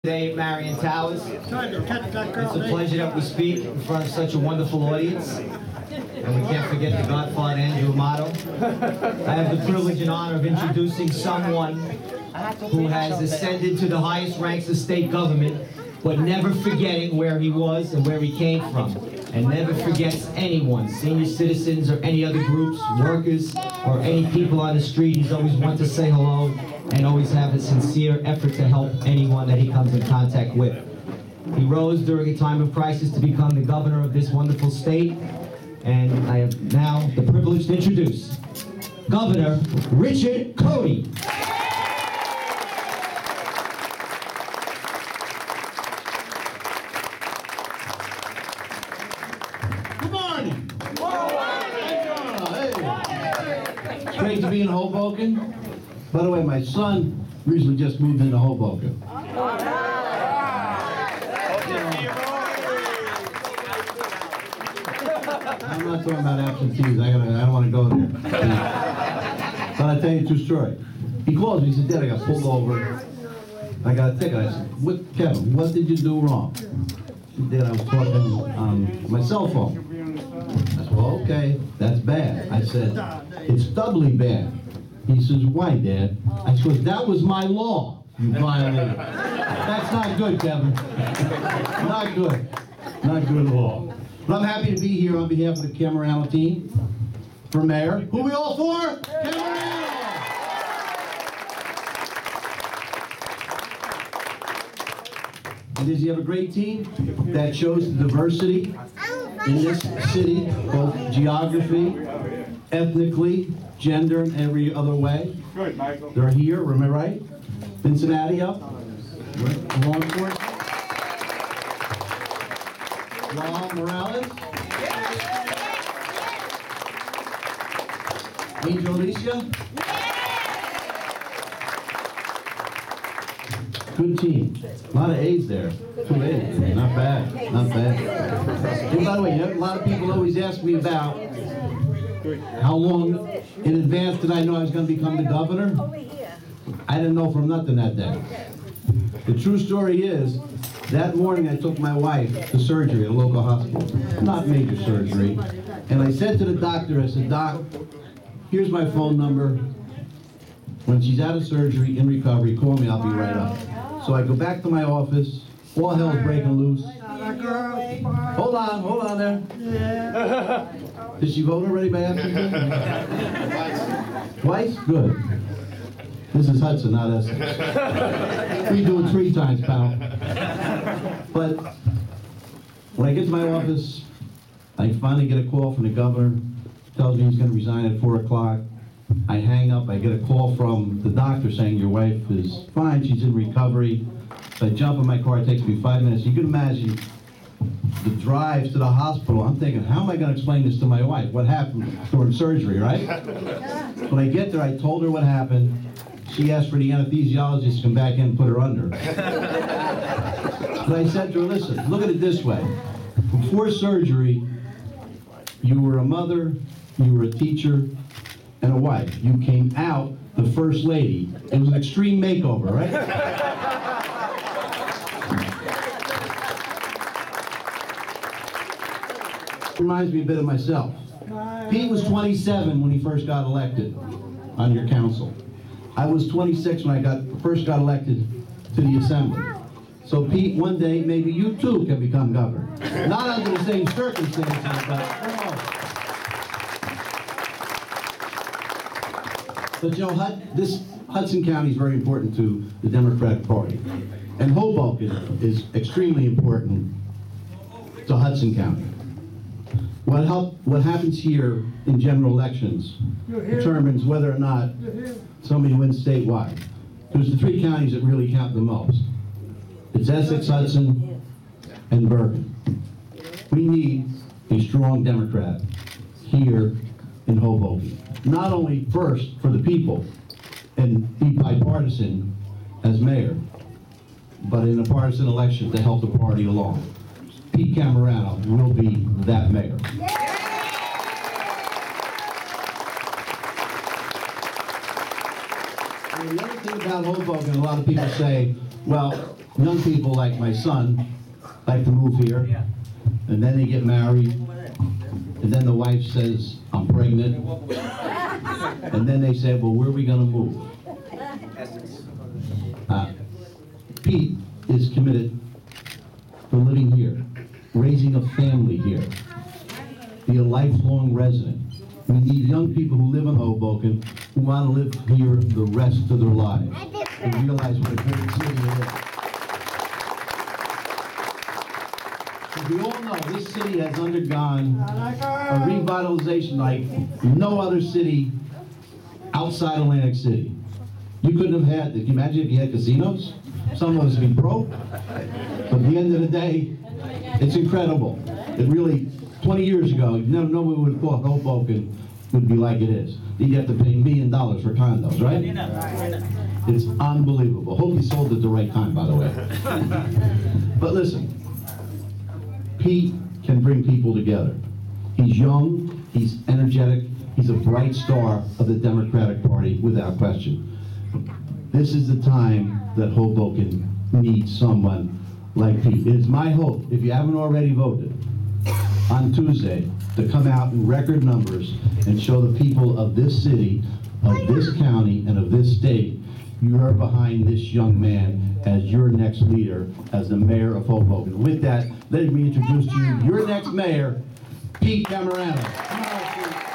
Today at Marion Towers. It's a pleasure that we speak in front of such a wonderful audience. And we can't forget the Godfather Andrew Amato. I have the privilege and honor of introducing someone who has ascended to the highest ranks of state government, but never forgetting where he was and where he came from. And never forgets anyone, senior citizens or any other groups, workers, or any people on the street. He's always one to say hello and always have a sincere effort to help anyone that he comes in contact with. He rose during a time of crisis to become the governor of this wonderful state, and I have now the privilege to introduce Governor Richard Codey. Good morning. Hey. It's great to be in Hoboken. By the way, my son recently just moved into Hoboken. I'm not talking about absentees. I don't want to go there. But I'll tell you a true story. He calls me. He said, "Dad, I got pulled over. I got a ticket." I said, Kevin, what did you do wrong?" He said, "Dad, I was talking on my cell phone." I said, "Well, okay, that's bad." I said, "It's doubly bad." He says, "Why, Dad?" I said, "That was my law, you violated." That's not good, Kevin. Not good. Not good at all. But I'm happy to be here on behalf of the Cammarano team for mayor. Who are we all for? Cammarano! And does he have a great team that shows the diversity in this city, both geography, ethnically, gender, and every other way? Good, Michael. They're here, am I right? Cincinnati up. Law enforcement. Law Morales. Angel Alicia. Good team. A lot of A's there. 2 A's. Not bad. Not bad. And by the way, a lot of people always ask me about how long in advance did I know I was going to become the governor? I didn't know from nothing that day. The true story is, that morning I took my wife to surgery at a local hospital. Not major surgery. And I said to the doctor, I said, "Doc, here's my phone number. When she's out of surgery, in recovery, call me, I'll be right up." So I go back to my office. All hell's breaking loose. Hold on there. Did she vote already by absentee? Twice? Good. This is Hudson, not Essex. We do it 3 times, pal. But when I get to my office, I finally get a call from the governor. Tells me he's going to resign at 4 o'clock. I hang up. I get a call from the doctor saying your wife is fine. She's in recovery. So I jump in my car. It takes me 5 minutes. You can imagine the drives to the hospital. I'm thinking, how am I going to explain this to my wife? What happened during surgery, right? When I get there, I told her what happened. She asked for the anesthesiologist to come back in and put her under. But I said to her, "Listen, look at it this way. Before surgery, you were a mother, you were a teacher, and a wife. You came out the first lady. It was an extreme makeover, right?" Reminds me a bit of myself. Pete was 27 when he first got elected on your council. I was 26 when I first got elected to the assembly. So Pete, one day maybe you too can become governor. Not under the same circumstances, but you know, this Hudson County is very important to the Democratic Party, and Hoboken is extremely important to Hudson County. What happens here in general elections determines whether or not somebody wins statewide. There's the 3 counties that really count the most. It's Essex, Hudson, and Bergen. We need a strong Democrat here in Hoboken. Not only first for the people and be bipartisan as mayor, but in a partisan election to help the party along. Pete Cammarano will be that mayor. And the other thing about Hoboken, a lot of people say, well, young people like my son like to move here, and then they get married, and then the wife says, I'm pregnant, and then they say, well, where are we gonna move? Pete is committed to living here, raising a family here, be a lifelong resident. We need young people who live in Hoboken who want to live here the rest of their lives and realize what a great city it is. As we all know, this city has undergone a revitalization like no other city outside Atlantic City. You couldn't have had, can you imagine if you had casinos? Some of us would be broke. But at the end of the day, it's incredible. It really, 20 years ago, nobody would have thought Hoboken would be like it is. You'd have to pay $1 million for condos, right? It's unbelievable. Hope you sold at the right time, by the way. But listen, Pete can bring people together. He's young, he's energetic, he's a bright star of the Democratic Party, without question. This is the time that Hoboken needs someone like Pete. It is my hope, if you haven't already voted, on Tuesday, to come out in record numbers and show the people of this city, of this county, and of this state, you are behind this young man as your next leader, as the mayor of Hoboken. With that, let me introduce to you your next mayor, Pete Cammarano.